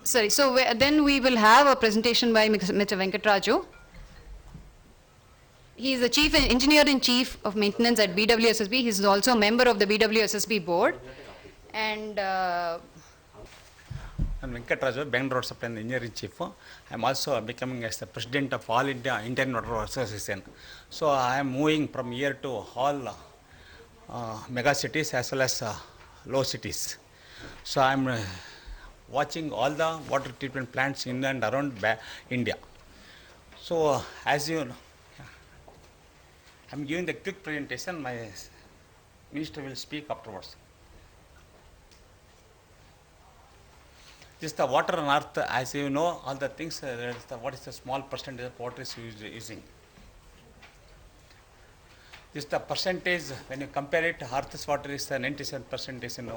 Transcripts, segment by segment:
Sorry, so then we will have a presentation by Mr. Venkatraju. He is the Chief Engineer in Chief of Maintenance at BWSSB. He is also a member of the BWSSB board. And I'm Venkatraju, Bangalore Road Supply Engineer in Chief. I'm also becoming as the President of All India Indian Water Association. So I am moving from here to all mega cities as well as low cities. So I'm watching all the water treatment plants in and around India. So as you know, I'm giving the quick presentation. My minister will speak afterwards. This is the water on earth. As you know, all the things, what is the small percentage of water is using. This is the percentage, when you compare it, earth's water is 97% in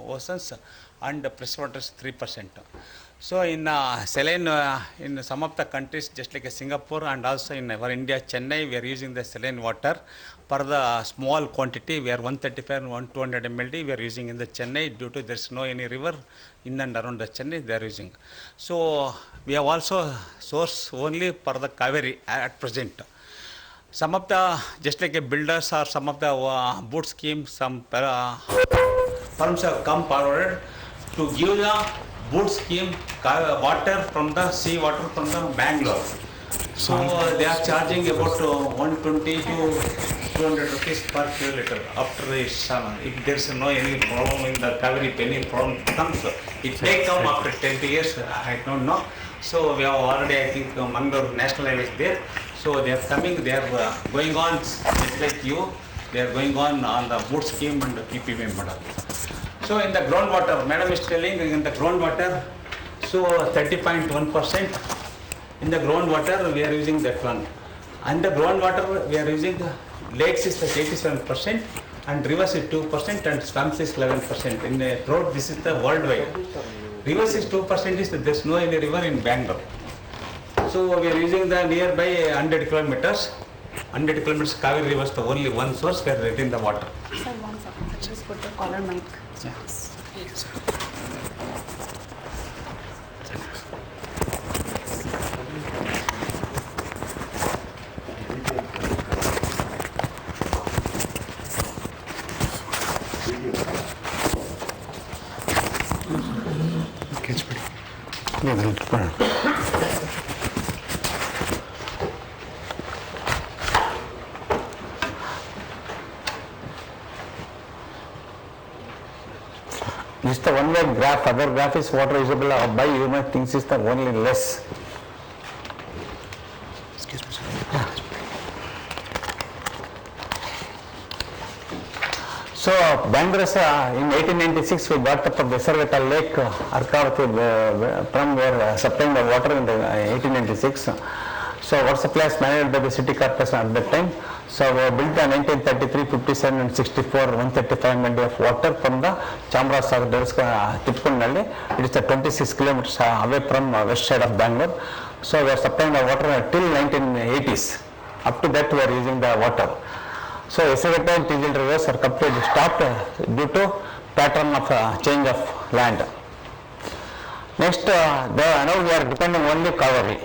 oceans and fresh water is 3%. So in saline, in some of the countries, just like Singapore and also in our India, Chennai, we are using the saline water. For the small quantity, we are 135 and 200 mld, we are using in the Chennai due to there is no any river in and around the Chennai, they are using. So we have also source only for the Kaveri at present. Some of the, just like builders or some of the boot schemes, some firms have come forward to give the boot scheme water from the sea water from the Bangalore. So they are charging about 120 to 200 rupees per kiloliter after the summer. If there is no any problem in the Kaveri, if any problem comes, it may come after 10 years, I don't know. So we have already, I think, Mangalore National Highway is there. So they are coming, they are going on, just like you, they are going on the boot scheme and the PPP model. So in the groundwater, madam is telling in the groundwater, so 30.1%. In the groundwater, we are using that one. And the groundwater, we are using the lakes is 87%, and rivers is 2%, and swamps is 11%. In the road, this is the worldwide. Rivers is 2%, is there is no any river in Bangalore. So we are using the nearby 100 kilometers. 100 kilometers, Kaveri River is the only one source we are getting the water. sir, 1 second, just put the collar mic. Yeah. This is the one way graph, other graph is water usable by human things is the only less. Excuse me, sir. So Bangalore, in 1896 we got up a Besarveta Lake, Arkavati, from where supplying the water in the 1896. So water supply is managed by the city corporation at that time. So we built in 1933, 57 and 64, 135 ml of water from the Chamrasagar, Tippunalli. It is 26 kilometers away from west side of Bangalore. So we are supplying the water till 1980s. Up to that we are using the water. So Esaveta and Tizil rivers are completely stopped due to pattern of change of land. Next, now we are depending only Kaveri.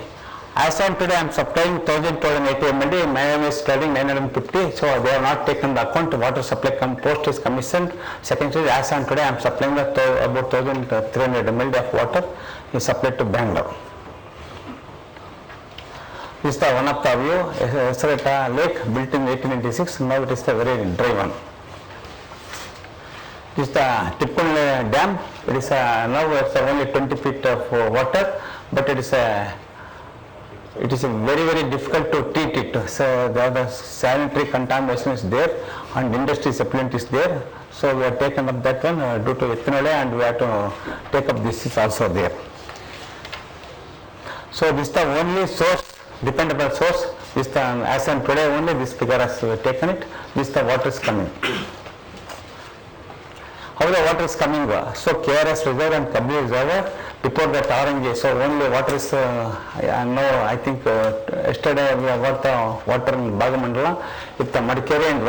As on today, I am supplying 1080 ml. My name is telling 950. So they have not taken the account. Water supply post is commissioned. Secondly, as on today, I am supplying about 1300 ml of water is supplied to Bangalore. This is the one of the view, Esarveta Lake built in 1896. Now it is the very dry one. This is the Tippunalli Dam. It is now it's only 20 feet of water, but it is very difficult to treat it. So the sanitary contamination is there and industry supplement is there. So we have taken up that one due to ethanol, and we have to take up this is also there. So this is the only source, dependable source. This the, as on today only this figure has taken it. This the water is coming. How the water is coming? So KRS reservoir and Kabli reservoir before that RNG. So only water is, I think yesterday we have got the water in Bhagamandala. If the Madikeri and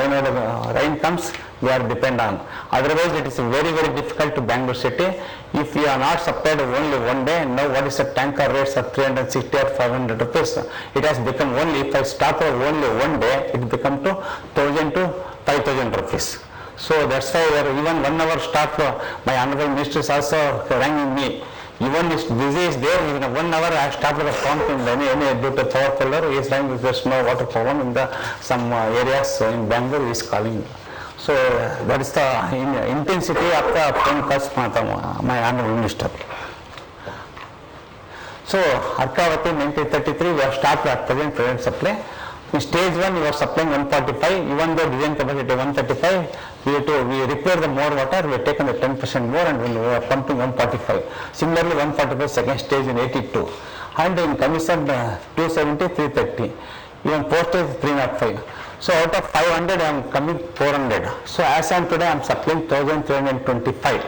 rain comes, we are depend on. Otherwise it is very difficult to Bangalore city. if we are not supplied only one day, now what is the tanker rates of 360 or 500 rupees? It has become only, if I stop for only one day, it become to 1000 to 5000 rupees. So that's why even 1 hour stop, my honorable minister is also ringing me. Even if busy is there, in 1 hour I stopped the pump in any due to power failure, he is saying there's no water problem in the some areas in Bangalore, he is calling. So that is the intensity of the phone calls from my honorable minister. So Arkavati 1933 we have stopped at present supply. In stage 1 we are supplying 145, even though design capacity 135, we require the more water, we have taken the 10% more and we are pumping 145. Similarly 145 second stage in 82. And in commission 270, 330. Even post stage 305. So out of 500 I am coming 400. So as on today I am supplying 1325.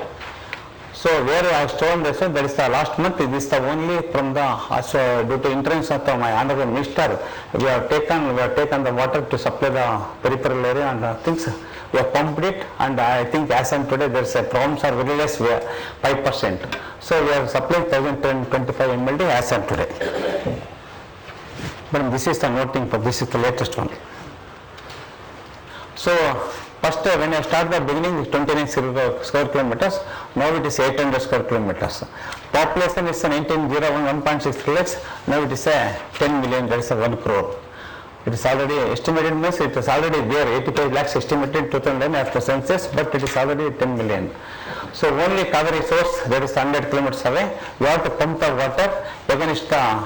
So where I have shown this, that is the last month, this is the only from the, due to intervention of my honorable minister, we have taken the water to supply the peripheral area and things. We have pumped it, and I think as on today there is a problems are very less, 5%. So we are supplying 1025 MLD as on today. But this is the noting for this is the latest one. So first when I start the beginning is 29 square kilometers, now it is 800 square kilometers. Population is 1901, 1.6 lakhs, now it is 10 million, that is 1 crore. It is already estimated, means it is already there, 85 lakhs estimated 2009 after census, but it is already 10 million. So only Kaveri source, that is 100 kilometers away, we have to pump the water against the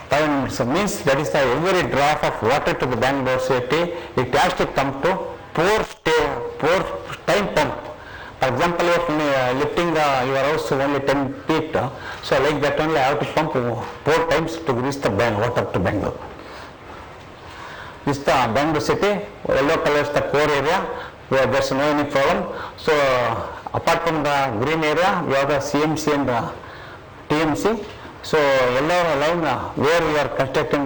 5 minutes. Means that is the every drop of water to the Bangalore city, it has to come to 4 time pump. For example, if lifting your house only 10 feet, so like that only I have to pump 4 times to reach the water to Bangalore. This is the Bangalore city, yellow color is the core area where there is no any problem. So apart from the green area, we have the CMC and the TMC. So yellow line where we are constructing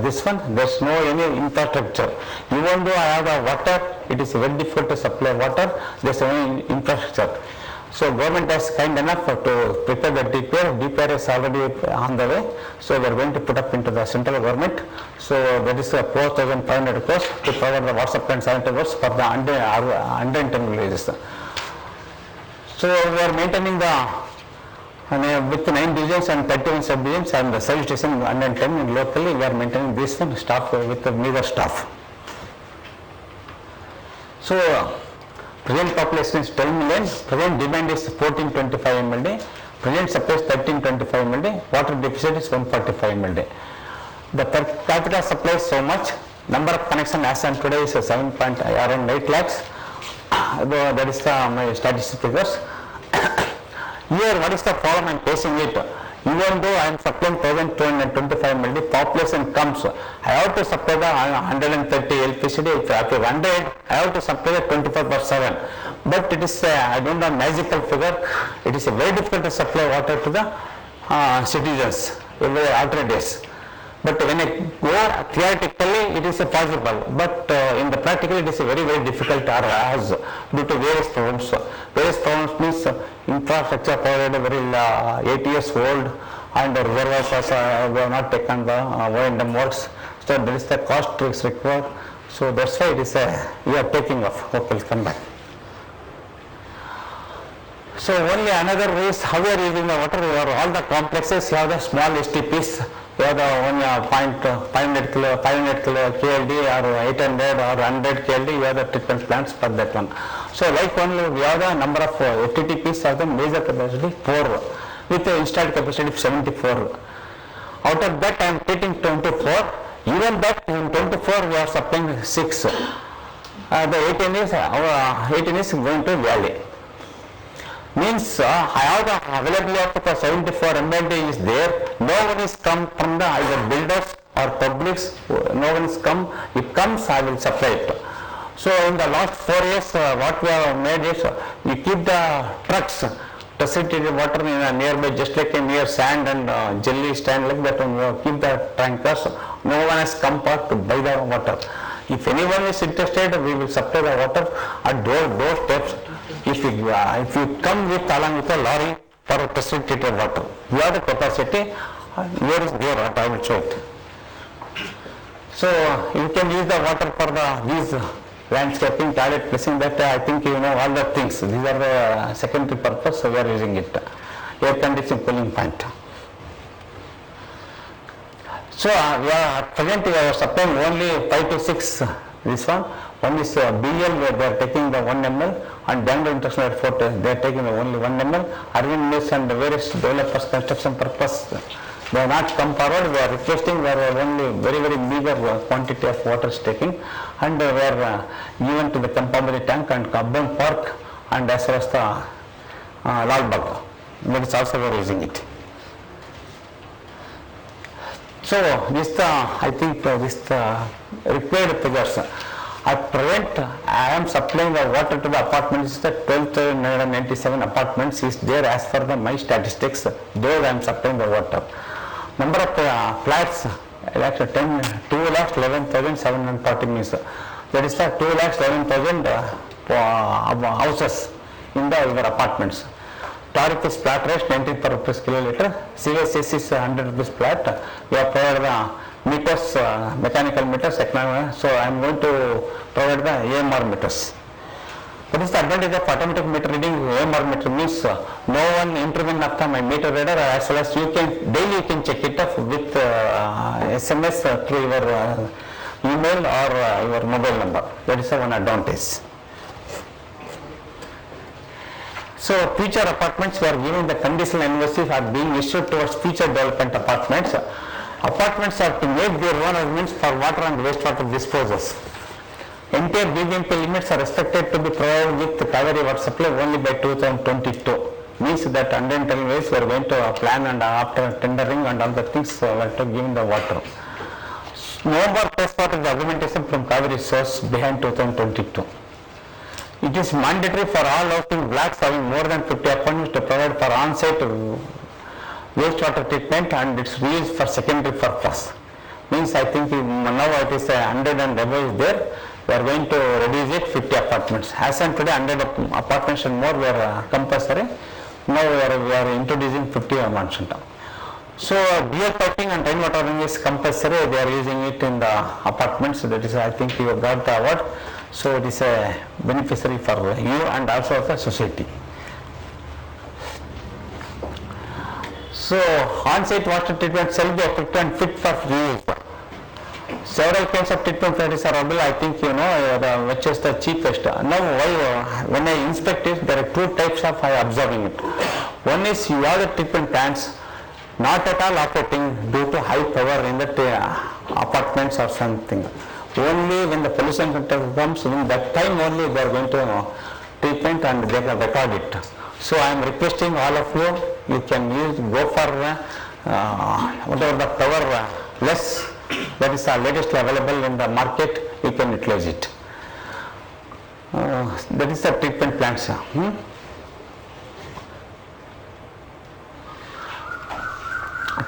this one, there is no any infrastructure. Even though I have the water, it is very difficult to supply water, there is no infrastructure. So government is kind enough to prepare the DPR. DPR is already on the way. So we are going to put up into the central government. So that is 4,500 crores to provide the water supply and sanitary works for the under 10 villages. So we are maintaining the with 9 divisions and 31 sub-divisions and the service station 110, and locally we are maintaining this one staff with the meager staff. So present population is 12 million, present demand is 1425 MLD, present supply is 1325 MLD, water deficit is 145 MLD. The per capita supply is so much, number of connection as on today is 7.8 lakhs, that is my statistic figures. Here, what is the problem I am facing it? Even though I am supplying 1225 MLD, population comes, I have to supply the 130 LPCD. If after 100, I have to supply the 24/7. But it is, I don't know, magical figure. It is very difficult to supply water to the citizens every alternate days. But when I go theoretically, it is possible. But in the practical, it is very, very difficult as due to various problems. Various problems means infrastructure provided very 8 years old, and the reservoirs we have not taken the O&M works. So there is the cost is required. So that's why it is we are taking off. Hope will come back. So only another is how we are using the water. We are all the complexes, you have the small STPs, you have the 500 KLD or 800 or 100 KLD, you have the treatment plants for that one. So like only we have the number of FTTPs of the major capacity 4 with the installed capacity of 74. Out of that I am treating 24. Even that in 24 we are supplying 6. The 18 is going to valley. Means I have the availability of the 74 MLD is there. No one is come from the either builders or publics. No one is come. It comes, I will supply it. So in the last 4 years, what we have made is we keep the trucks precipitated water in a nearby, just like a near sand and jelly stand like that. We keep the tankers. No one has come to buy the water. If anyone is interested, we will supply the water at doorsteps. If you come with along with a lorry, for precipitated water. We have the capacity, where is there, I will show it. So you can use the water for these landscaping, toilet placing, that I think you know all the things. These are the secondary purpose, so we are using it. Air conditioning, cooling point. So we are presently supplying only 5 to 6 this one. One is BL where they are taking the 1 ml, and Bangalore International Airport they are taking the only 1 ml. Arvind Mills and various developers construction purpose they have not come forward. We are requesting where only very meager quantity of water is taking, and we are given to the Kampambari tank and Kabban Park and as well as the Lal Bagh. That is also we are using it. So this I think this required figures. At present, I am supplying the water to the apartments. The 12,997 apartments is there as per my statistics. Those I am supplying the water. Number of flats, 2,11,740 means. That is the 2,11,000 houses in your apartments. Tariff is flat rate 19 per rupees kiloliter. CSS is 100 rupees flat. We have provided the meters, mechanical meters, so I am going to provide the AMR meters. What is the advantage of automatic meter reading? AMR meter means no one intervene after my meter reader, as well as you can daily you can check it up with SMS through your email or your mobile number. That is one advantage. So future apartments, we are giving the conditional NOCs are being issued towards future development apartments. Apartments have to make their own arrangements for water and wastewater disposals. Entire BBMP limits are expected to be provided with Kaveri water supply only by 2022. Means that 110 ways we are going to plan, and after tendering and all the things we are to give the water. No more wastewater augmentation from Kaveri source behind 2022. It is mandatory for all housing blocks having more than 50 apartments to provide for on-site wastewater treatment, and its reuse for secondary purpose. Means I think now it is 100 and above is there. We are going to reduce it 50 apartments. As on today 100 apartments and more were compulsory. Now we are introducing 50 apartments. So dual piping and rainwater harvesting is compulsory. They are using it in the apartments. That is, I think you got the award. So it is a beneficiary for you and also the society. So on-site water treatment shall be effective and fit for reuse. Several kinds of treatment varieties are available. I think you know which is the cheapest. Now when I inspect it, there are two types of I observing it. One is you have the treatment plants not at all operating due to high power in the apartments or something. Only when the pollution control comes, in that time only they are going to treatment and they can record it. So I am requesting all of you, you can go for whatever the power less, that is the latest available in the market, you can utilize it. That is the treatment plants.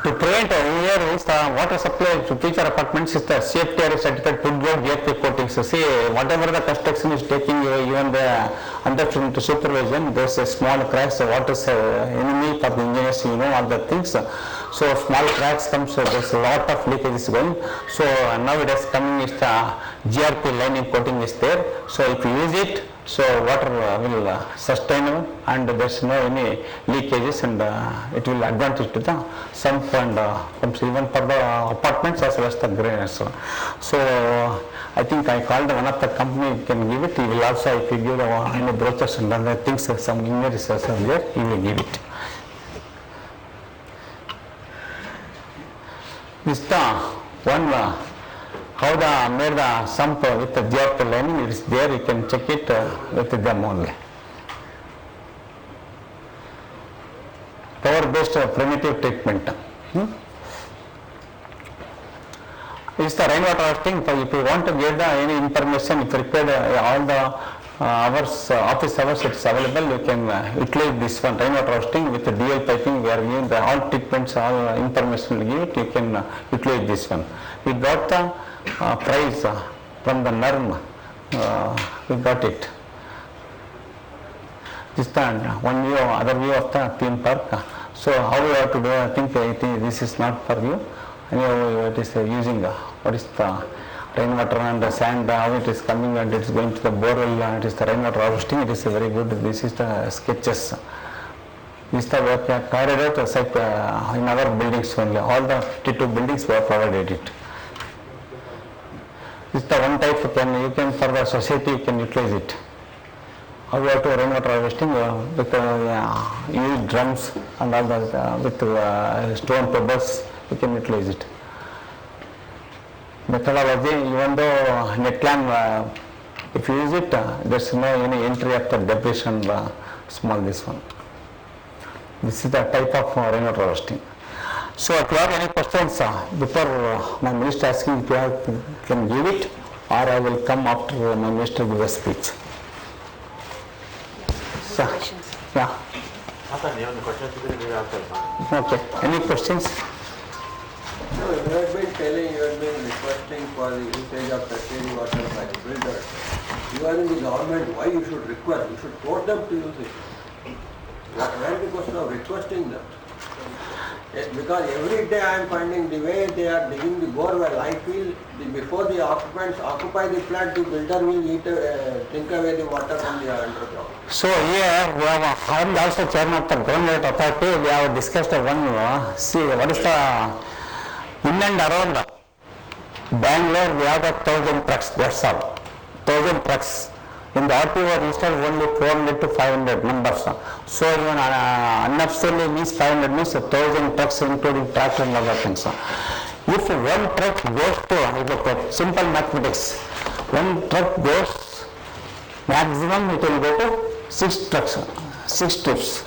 To prevent here is the water supply to future apartments is the CFTR certified food grade GFP coatings. So see, whatever the construction is taking, even the under supervision, there's a small cracks, the water is enemy for the engineers, you know all the things. So small cracks come, so there's a lot of leakages going. So now it is coming is the GRP lining coating is there. So if you use it, so water will sustain and there's no any leakages, and it will advantage to the sump and even for the apartments as well as the drainage. So I think I called one of the company can give it. He will also, if you give the any brochures and other things, some engineers are there, he will give it. This the one. How the made the sump with the GRP lining, it is there, you can check it with them only. Power based primitive treatment. It's the rainwater harvesting. If you want to get any information, if required all the hours, office hours, it's available. You can utilize this one, rainwater harvesting with the dual piping. We are giving the all treatments, all information we give it. You can utilize this one. We got the prize from the NERM, we got it. This is the one view, other view of the theme park. So how you have to do, I think this is not for you. Anyway, what is using, what is the rainwater and the sand, how it is coming and it is going to the borewell, it is the rainwater harvesting, it is very good. This is the sketches. This is the work carried out in our buildings only. All the 52 buildings were provided it. This is the one type you can for the society you can utilize it. How you have to rainwater harvesting with used drums and all that with stone pebbles you can utilize it. Methodology, even though NetLam, if you use it, there's no any entry of the depression, small this one. This is the type of rainwater harvesting. So if you have any questions before my minister asking, if you have, can give it, or I will come after my minister give a speech. So, yeah. Okay. Any questions? No, you have been telling, you have been requesting for the usage of tertiary water by the builders. You are in the government, why you should request? You should force them to use it. Where is the question of requesting them? Because every day I am finding the way they are digging the borewell, I feel before the occupants occupy the flat, the builder will drink away the water from the underground. So here we have, I am also chairman of the groundwater authority. We have discussed one, see what is the in and around Bangalore we have 1,000 trucks, that's all. 1,000 trucks. In the RP were installed only 400 to 500 numbers. So even unofficially means 500 means 1,000 trucks including tractor and other things. If one truck goes to, simple mathematics, one truck goes, maximum it will go to 6 trucks, 6 trips.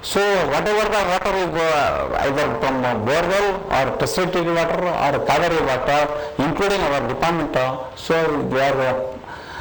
So whatever the water will go either from borewell or tertiary water or Kaveri water, including our department, so they are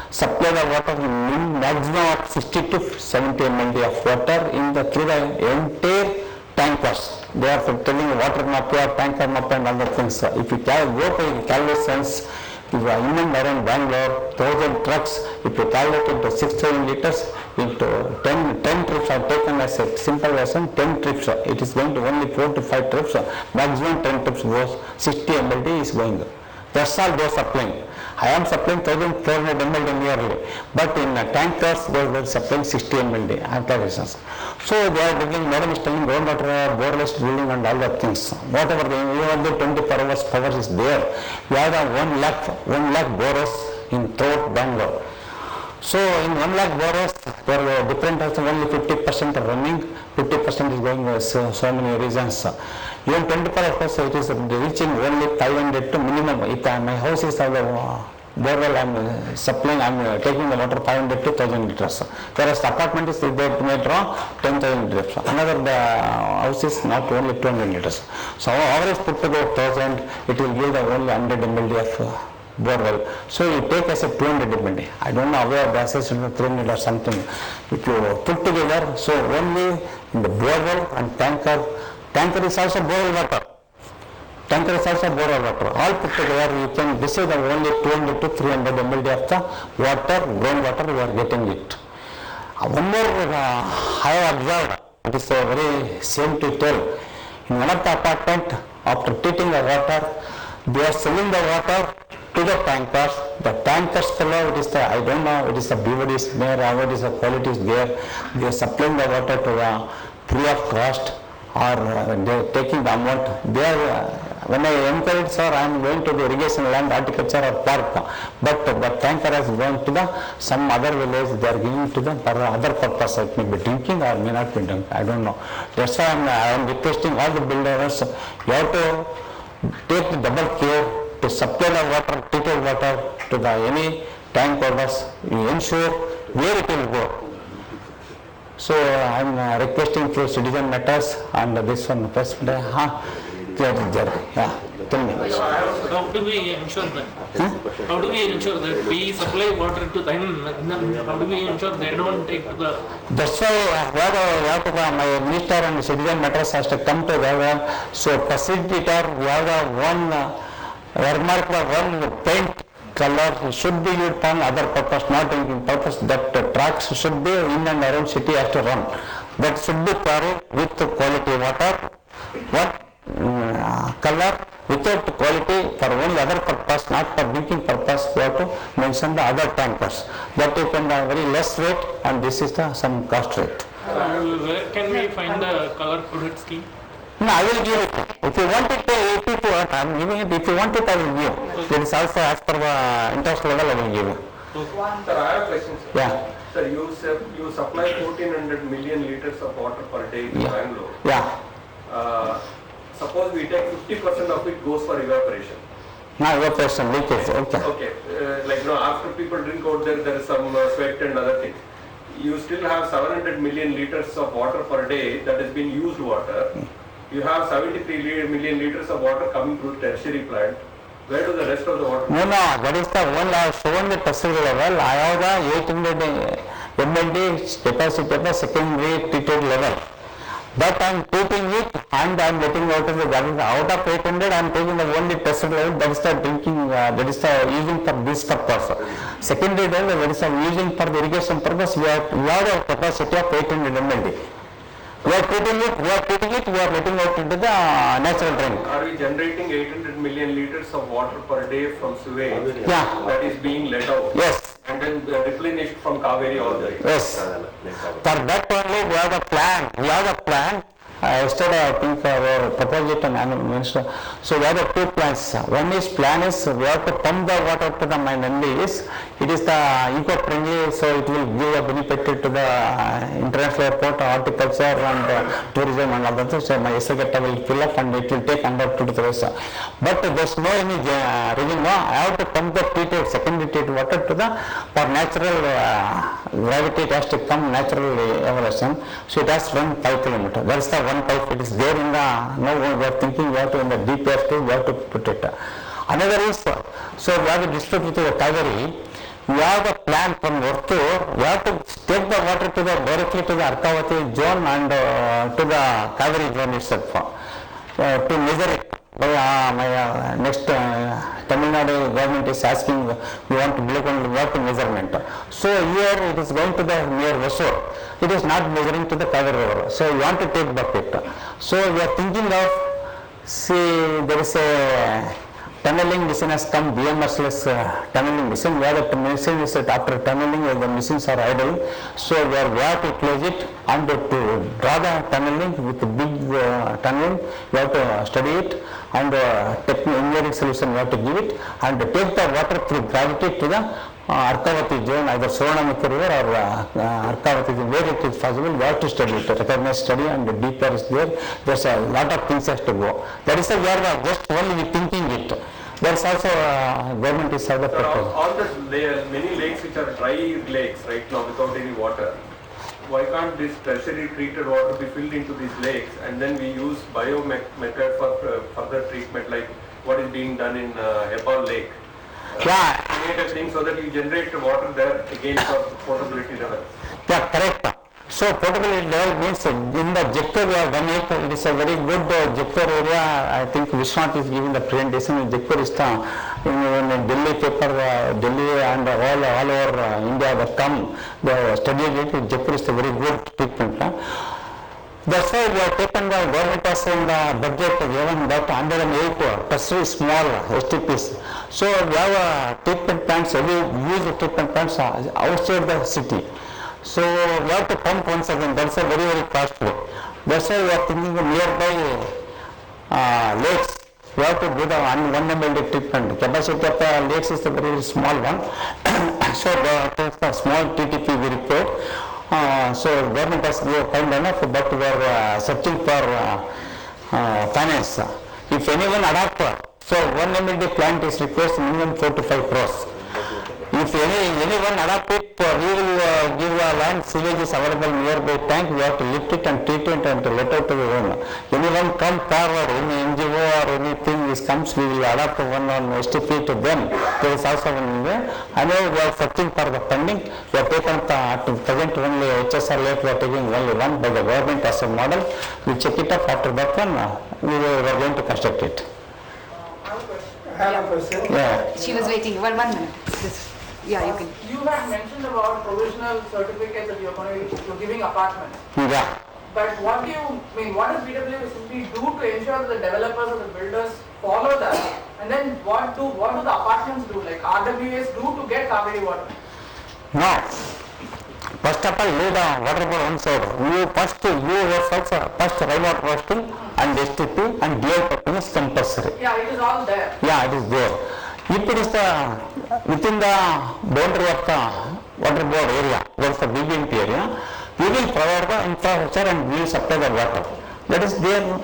supply the water maximum of 60 to 70 ml of water in the through the entire tankers. They are telling water mappa, tanker mappa and other things. If you go by calculations, if you are in and around Bangalore, 1,000 trucks, if you calculate into 6,000 liters into 10 trips are taken as a simple version, 10 trips, it is going to only 4 to 5 trips, maximum 10 trips goes, 60 ml is going. That's all they are supplying. I am supplying 1,400 ml yearly, but in tankers they are supplying 60 ml applications. So they are bringing, madam is telling groundwater, boreless drilling and all that things. Whatever even the 24 hours power is there, we have a 1 lakh borers in throughout Bangalore. So in 1 lakh borers, there are different also only 50% are running, 50% is going so many reasons. Even 24 hours it is reaching only 500 to minimum. If my house is borewell, I am supplying, I am taking the water 500 to 1,000 liters. Whereas the apartment is they may draw 10,000 liters. Another house is not only 200 liters. So average put together 1,000, it will give the only 100 ml of borewell. So you take as a 200 ml. I don't know where the assessment of 300 or something. If you put together, so only in the borewell and tanker is also borewell water. Tanker is also borewell water. All put together, you can receive the only 200 to 300 ml of the water, groundwater, you are getting it. One more I have observed, it is very shame to tell. In one of the apartment, after treating the water, they are selling the water to the tankers. The tankers fellow, it is the, I don't know, it is the BOD is there, how it is the quality is there. They are supplying the water to the free of cost, or they are taking the amount. They are, when I encourage, sir, I am going to the irrigation land, horticulture or park, but the tanker has gone to the some other village, they are giving to them for other purpose. It may be drinking or may not be drinking, I don't know. That's why I am requesting all the builders, you have to take the double care to supply the water, treated water to the any tank holders, you ensure where it will go. So I am requesting for citizen matters and this one first day, yeah, tell me. How do we ensure that? How do we ensure that we supply water to them? How do we ensure they don't take the... That's why my minister and citizen matters has to come together. So facilitator, we have one earmark for one paint color should be used for other purpose, not drinking purpose. That trucks should be in and around city has to run. That should be carried with quality water. What color without quality for only other purpose, not for drinking purpose, we have to mention the other tankers. That you can very less rate, and this is the some cost rate. Where can we find the color coded scheme? No, I will give it. If you want it, I am giving it. If you want it, I will give. It is also as per the interest level, I will give you. Sir, I have a question, sir. Yeah. Sir, you supply 1400 million liters of water per day to Yeah. Bangalore. Yeah. Suppose we take 50% of it goes for evaporation. Now evaporation leakage. Okay. Okay, after people drink out there, there is some sweat and other things. You still have 700 million liters of water per day that is being used water. You have 73 million liters of water coming through tertiary plant. Where do the rest of the water? No, that is the one I have shown the tertiary level. I have the 800 MLD capacity of the secondary treated level. But I am treating it and I am letting out of the garden. Out of 800, I am taking the only tertiary level, that is the drinking, that is the using for this purpose. Secondary level, that is the using for the irrigation purpose, we have a capacity of 800 MLD. We are treating it, we are letting out into the natural drain. Are we generating 800 million liters of water per day from sewage? Yeah. That is being let out. Yes. And then replenished from Kaveri all the way. Yes. For that only we have a plan. Yesterday I think our proposed it and minister. So we have the two plans. One is plan is we have to pump the water to the mine is. It is the eco-friendly, so it will give a benefit to the international airport, horticulture and tourism and all that. So my Esagata will fill up and it will take under 2 to 3 years. But there is no any revenue. I have to pump the treated, secondary treated water to the, for natural gravity, it has to come natural evolution. So it has to run 5 kilometers. That is the one pipe, it is there in the, now we are thinking we have to in the DPF we have to put it. Another is, so we have to dispute with the Kaveri, we have the plan from Orthu, we have to take the water to the directly to the Arkavati zone and to the Kaveri zone itself to measure it. My next Tamil Nadu government is asking, we want to look on water measurement. So here it is going to the near Vasur. It is not measuring to the Kaveri river. So we want to take bucket. So we are thinking of, see, there is a tunneling machine has come, BMS-less tunneling machine, where the machine is after tunneling, the machines are idle. So we have to close it and to draw the tunneling with the big tunneling, we have to study it and engineering solution we have to give it and take the water through gravity to the Arkavati zone, either Suvarnamukhi river or Arkavati zone, where it is possible, we have to study it, recognize study and the deeper is there. There's a lot of things has to go. That is why we are just only thinking it. There's also government is other proposal. On the many lakes which are dry lakes right now without any water, why can't this tertiary treated water be filled into these lakes and then we use biomethod for further treatment like what is being done in Hebbal Lake? Yeah. Create a thing so that you generate water there again for potability level. Yeah, correct. So potability level means in the Jaipur we have done it. It is a very good Jaipur area. I think Vishwanath is giving the presentation. Jaipur is the in Delhi paper, Delhi and all over India that come, they studied it. Jaipur is a very good treatment. That's why we have taken the government has in the budget given that 108 tertiary small STPs. So we have treatment plants, we use treatment plants outside the city. So we have to pump once again, that's a very, very costly. That's why we are thinking of nearby lakes, we have to do the 1 MLD treatment. Capacity of the lakes is a very, very small one. So the small TTP we required. So government has kind enough, but we are searching for finance. If anyone adopt, so 1 MLD plant is requires minimum 4 to 5 crores. If anyone adopt it, we will give a land, sewage is available nearby tank, we have to lift it and treat it and let out to the owner. Anyone come forward, any NGO or anything is comes, we will adopt one on STP to them. There is also one way. I know we are searching for the funding. We have taken to present only HSR lake, we are taking only one by the government as a model. We check it up after that one, we are going to construct it. I have a question. Yeah. She was waiting, one minute. This, yeah, you can. You had mentioned about provisional certificates that you're giving apartments. Yeah. But what do you mean? What does BWSSB do to ensure that the developers or the builders follow that? And then what do the apartments do? Like RWS do to get Kaveri water? No. First of all, leave the water board one side. You first, first rainwater harvesting and STP and DL piping is compulsory. Yeah, it is all there. Yeah, it is there. If it is within the boundary of the water board area, that's the BBMP area, we will provide the infrastructure and we will supply the water. That is there.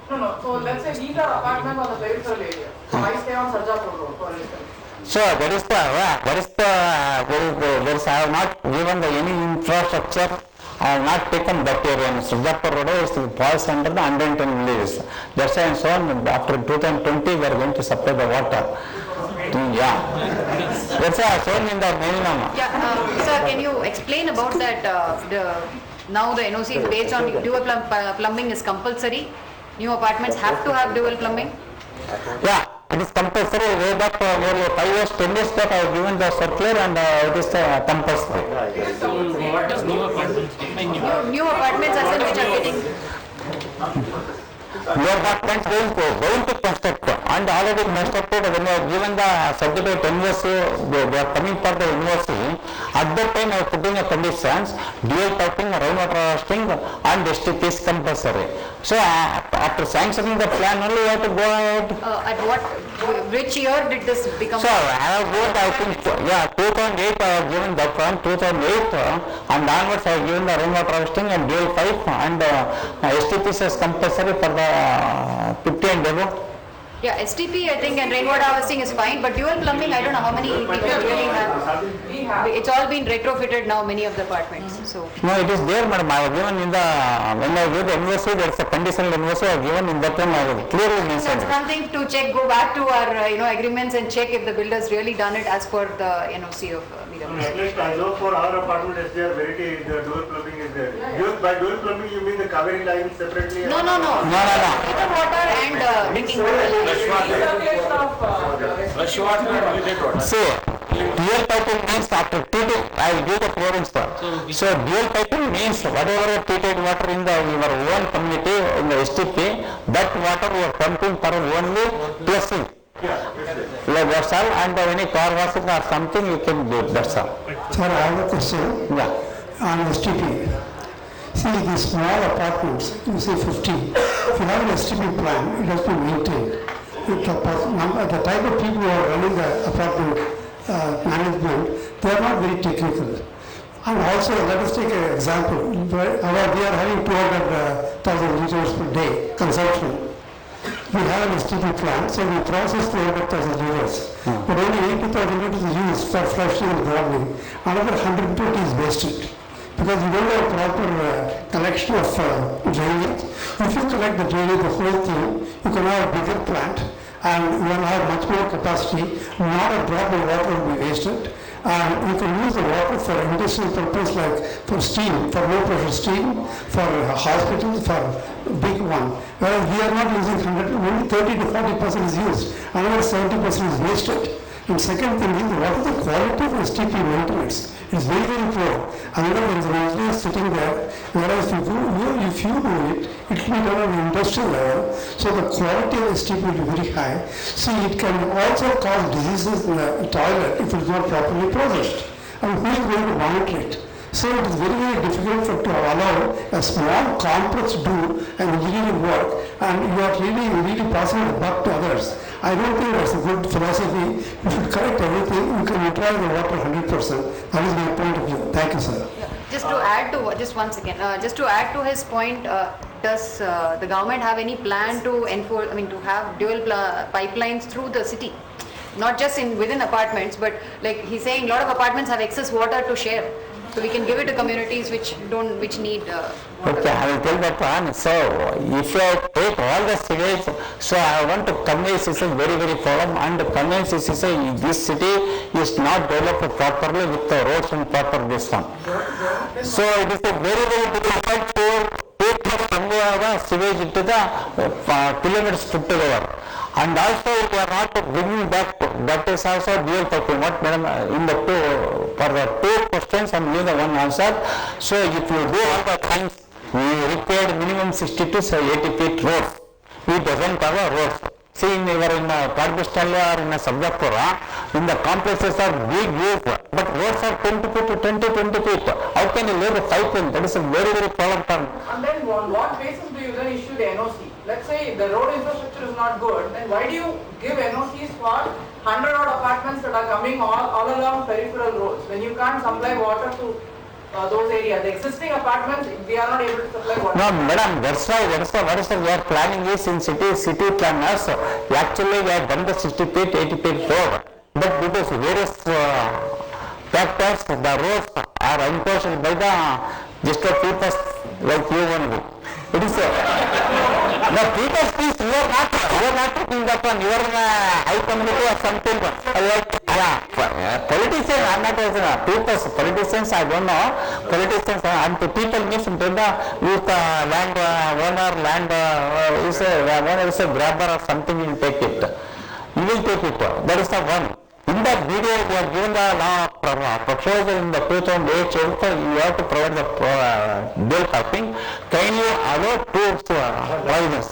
No. So let's say these are apartments on the peripheral area. So I stay on Sarjapur Road, for instance. So that is I have not given the any infrastructure. I have not taken that area. And Sarjapur Road falls under the 110 villages. That's why and so on. After 2020, we are going to supply the water. Yeah. That's why I shown in the mail number. Yeah, sir, can you explain about that, now the NOC is based on dual plumbing is compulsory? New apartments have to have dual plumbing? Yeah, it is compulsory. Way back nearly 5 years, 10 years back, I have given the circular and it is compulsory. So what does new apartments define New apartments as in which are getting, New apartments going to construct and already constructed when I have given the certificate NOC, they are coming for the NOC. At that time I put in a conditions, dual piping, rainwater harvesting and STP is compulsory. So after sanctioning the plan only you have to go ahead. which year did this become? So I have got, I think, 2008 I have given that one, 2008 and onwards I have given the rainwater harvesting and dual pipe and STP is compulsory for the 50 and above. Yeah, STP I think and rainwater harvesting is fine, but dual plumbing, I don't know how many people really have. It's all been retrofitted now, many of the apartments, so. No, it is there, madam. I have given in the, when I gave the NOC, there is a conditional NOC, I have given in that one, I have clearly mentioned. That's one thing to check, go back to our, agreements and check if the builder's really done it as per the NOC of BWS. At least I know for our apartment SDR Verity, the dual plumbing is there. By dual plumbing you mean the Kaveri line separately? No. No. Filter water and drinking water. Fresh water and treated water. See, dual piping means after treating, I will give the chlorine sir. So dual piping means whatever treated water in your own community, in the STP, that water you are pumping for only flushing. Like that's all, and any car washing or something you can do, that's all. Sir, I have a question on STP. See, these small apartments, you say 50, if you have an STP plan, it has to be maintained. The type of people who are running the apartment management, they are not very technical. And also, let us take an example. We are having 200,000 liters per day consumption. We have an STP plant, so we process 200,000 liters. But only 80,000 liters is used for flushing and gardening. Another 120 is wasted. Because you don't have proper collection of drainage. If you collect the drainage, the whole thing, you can have a bigger plant and you will have much more capacity. Not a drop of water will be wasted. And you can use the water for industrial purpose like for steam, for low pressure steam, for hospitals, for big one. Whereas we are not using 100, only 30 to 40% is used. Another 70% is wasted. And second thing is, what is the quality of STP maintenance? It's very, very poor. Another there is an engineer sitting there, whereas if you do it, it will be done on an industrial level, so the quality of STP will be very high. See, it can also cause diseases in the toilet if it is not properly processed. And who is going to monitor it? So it is very, very difficult to allow a small complex to do an engineering work, and you are really passing the buck to others. I don't think that's a good philosophy. You should correct everything. You can utilize the water 100%. That is my point of view. Thank you, sir. Just to add to, just one second, just to add to his point, does the government have any plan to enforce, to have dual pipelines through the city? Not just within apartments, but like he's saying, a lot of apartments have excess water to share. So we can give it to communities which need water. Okay, I will tell that one. So if you take all the sewage, so I want to convince this is very, very problem, and convince this city is not developed properly with the roads and proper this one. So it is a very, very difficult to truck somewhere the sewage into the kilometers put together. And also we are not bringing back, that is also dual purpose. What madam, in the two, for the two questions I am giving the one answer. So if you do all the things, we required minimum 60 to 80 feet roads. We doesn't have a roads. See in Padbistalla or in a Sabdapura, in the complexes are big views, but roads are 20 feet to 20 feet. How can you lay the pipeline? That is a very, very problem term. And then on what basis do you then issue the NOC? Let's say the road infrastructure is not good, then why do you give NOCs for 100 odd apartments that are coming all along peripheral roads when you can't supply water to those areas? The existing apartments, we are not able to supply water. No, madam, that's why what is we are planning is in city planners. Actually, we have done the 60 feet, 80 feet road, but due to various factors, the roads are imposed by the just people like you only. It is the people please, you are not talking that one. You are high community or something. Politicians, I am not saying politicians, I don't know. Politicians and people means with the land owner, owner is a grabber or something, you will take it. You will take it. That is the one. In that video, we are given the law proposal in the 2008, you have to provide the dual piping. Kindly allow two provisions.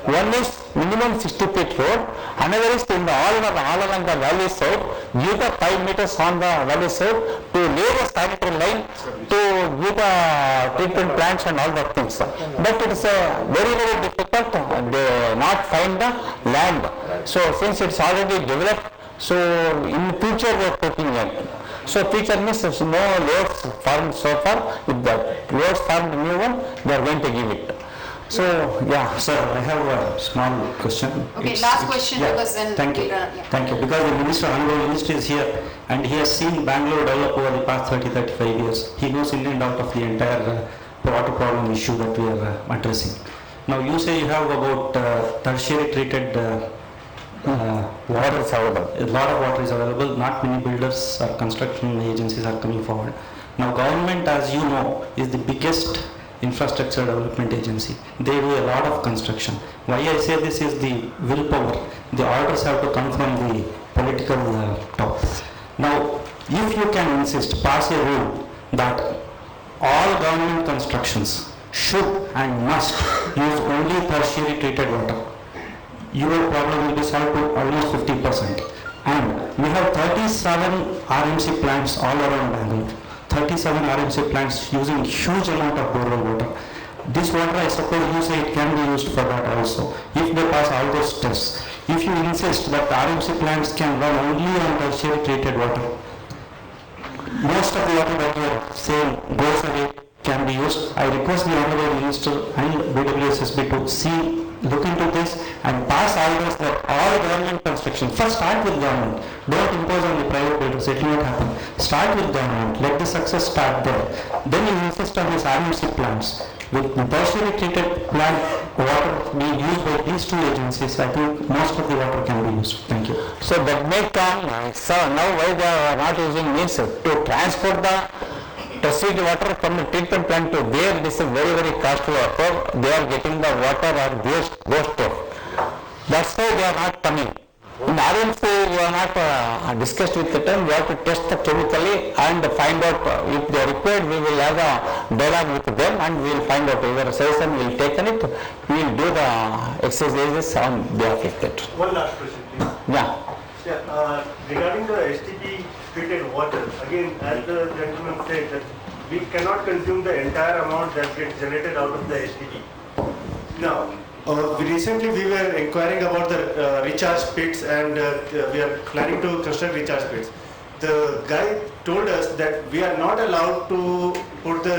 One is minimum 60 feet road, another is in the all along the valley side, give the 5 meters on the valley side to lay the sanitary line to give the treatment plants and all the things. But it is very, very difficult, they not find the land. So since it's already developed, so in future we are taking it. So future means no loads formed so far. If the loads formed new one, they are going to give it. So yeah. Sir, I have a small question. Okay, last question because then thank you. Thank you. Because the Minister, Honorable Minister is here and he has seen Bangalore develop over the past 30-35 years. He knows in and out of the entire water problem issue that we are addressing. Now you say you have about tertiary treated water is available. A lot of water is available. Not many builders or construction agencies are coming forward. Now government, as you know, is the biggest infrastructure development agency. They do a lot of construction. Why I say this is the willpower. The orders have to come from the political top. Now, if you can insist, pass a rule that all government constructions should and must use only tertiary treated water, your problem will be solved to almost 50%. And we have 37 RMC plants all around Bangalore. 37 RMC plants using huge amount of borewell water. This water, I suppose you say it can be used for that also, if they pass all those tests. If you insist that the RMC plants can run only on tertiary treated water, most of the water that you are saying goes away can be used. I request the Honorable Minister and BWSSB to look into this and pass orders that all government construction, first start with government, don't impose on the private builders, it will not happen. Start with government, let the success start there. Then you insist on these RMC plants. With the tertiary treated plant water being used by these two agencies, I think most of the water can be used. Thank you. So that may come, so now why they are not using means to transport the tertiary water from the treatment plant to there, this is very, very costly water. They are getting the water or ghost store. That's why they are not coming. In RMC, we are not discussed with them. We have to test the chemically and find out if they are required. We will have a dialogue with them and we will find out whether suggestion we will take on it. We will do the exercises on behalf of that. One last question, please. Yeah. Regarding the STP treated water, again, as the gentleman said, that we cannot consume the entire amount that gets generated out of the STP. Now, recently we were inquiring about the recharge pits and we are planning to construct recharge pits. The guy told us that we are not allowed to put the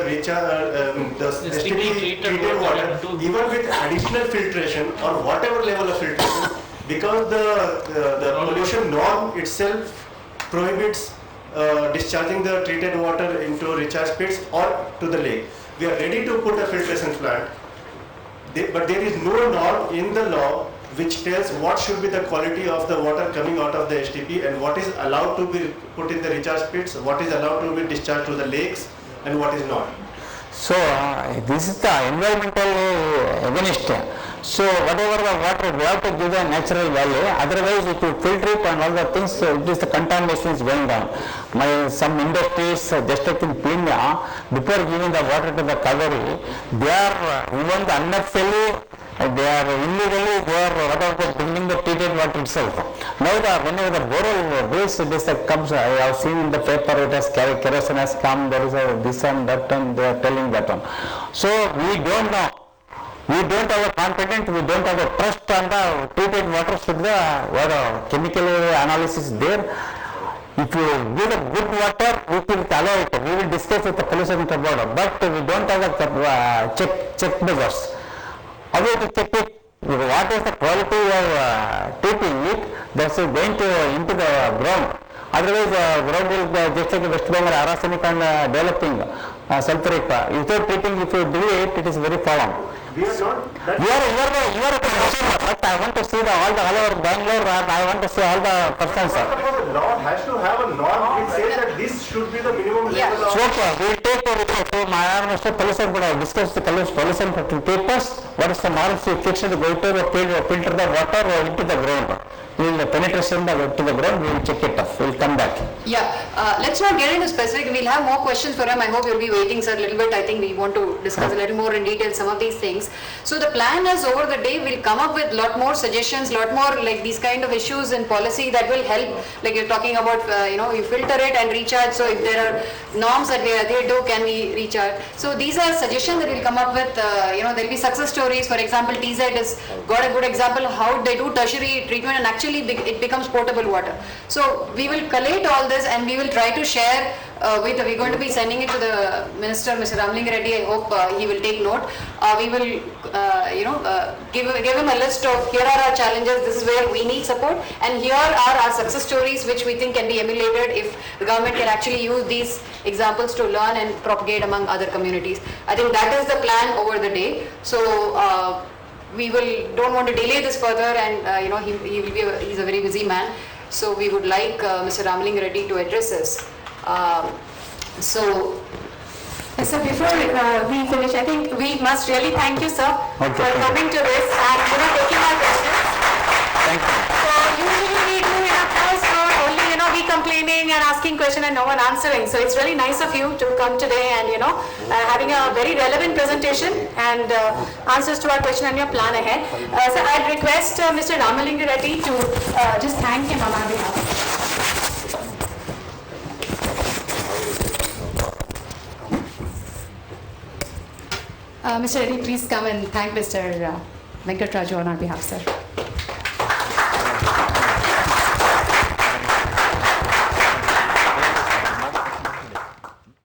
STP treated water even with additional filtration or whatever level of filtration, because the pollution norm itself prohibits discharging the treated water into recharge pits or to the lake. We are ready to put a filtration plant, but there is no norm in the law which tells what should be the quality of the water coming out of the STP and what is allowed to be put in the recharge pits, what is allowed to be discharged to the lakes and what is not. So this is the environmental against. So whatever the water, we have to give a natural value. Otherwise, if you filter it and all the things, it is the contamination is going down. Some industries, just like in Pune, before giving the water to the Kaveri, they are even the unofficially, they are illegally, they are whatever bringing the treated water itself. Now whenever the borehole waste comes, I have seen in the paper it has kerosene has come, there is a this and that, and they are telling that one. So we don't know. We don't have a confidence, we don't have a trust on the treated water should the chemical analysis there. If you give the good water, we will allow it. We will discuss with the pollution control board, but we don't have a check measures. How to check it? What is the quality of treating it? That's going to into the ground. Otherwise, ground will just like West Bengal arsenic and developing sulfuric. Without treating, if you do it, it is very far. We are not. You are a consumer, but I want to see all over Bangalore, and I want to see all the persons. The law has to have a norm. It says that this should be the minimum level of. So we will take so my Mr. Pollution, but I discuss the pollution papers. What is the norms we fix it, go to the filter the water or into the ground. We will penetration to the ground, we will check it off. We will come back. Yeah, let's not get into specific. We'll have more questions for him. I hope you'll be waiting, sir, a little bit. I think we want to discuss a little more in detail some of these things. So the plan is over the day, we'll come up with lot more suggestions, lot more like these kind of issues in policy that will help. Like you're talking about, you filter it and recharge. So if there are norms that they do, can we recharge? So these are suggestions that we'll come up with. There'll be success stories. For example, TZ has got a good example how they do tertiary treatment and actually it becomes potable water. So we will collate all this and we will try to share we're going to be sending it to the Minister, Mr. Ramling Reddy. I hope he will take note. We will, give him a list of here are our challenges, this is where we need support, and here are our success stories which we think can be emulated if the government can actually use these examples to learn and propagate among other communities. I think that is the plan over the day. So we don't want to delay this further, and he's a very busy man. So we would like Mr. Ramling Reddy to address us. Yes, sir, before we finish, I think we must really thank you, sir, for coming to this and taking our questions. Thank you. So usually we do in applause for only we complaining and asking question and no one answering. So it's really nice of you to come today and having a very relevant presentation and answers to our question and your plan ahead. So I'd request Mr. Ramling Reddy to just thank him on our behalf. Mr. Reddy, please come and thank Mr. Venkatraju on our behalf, sir.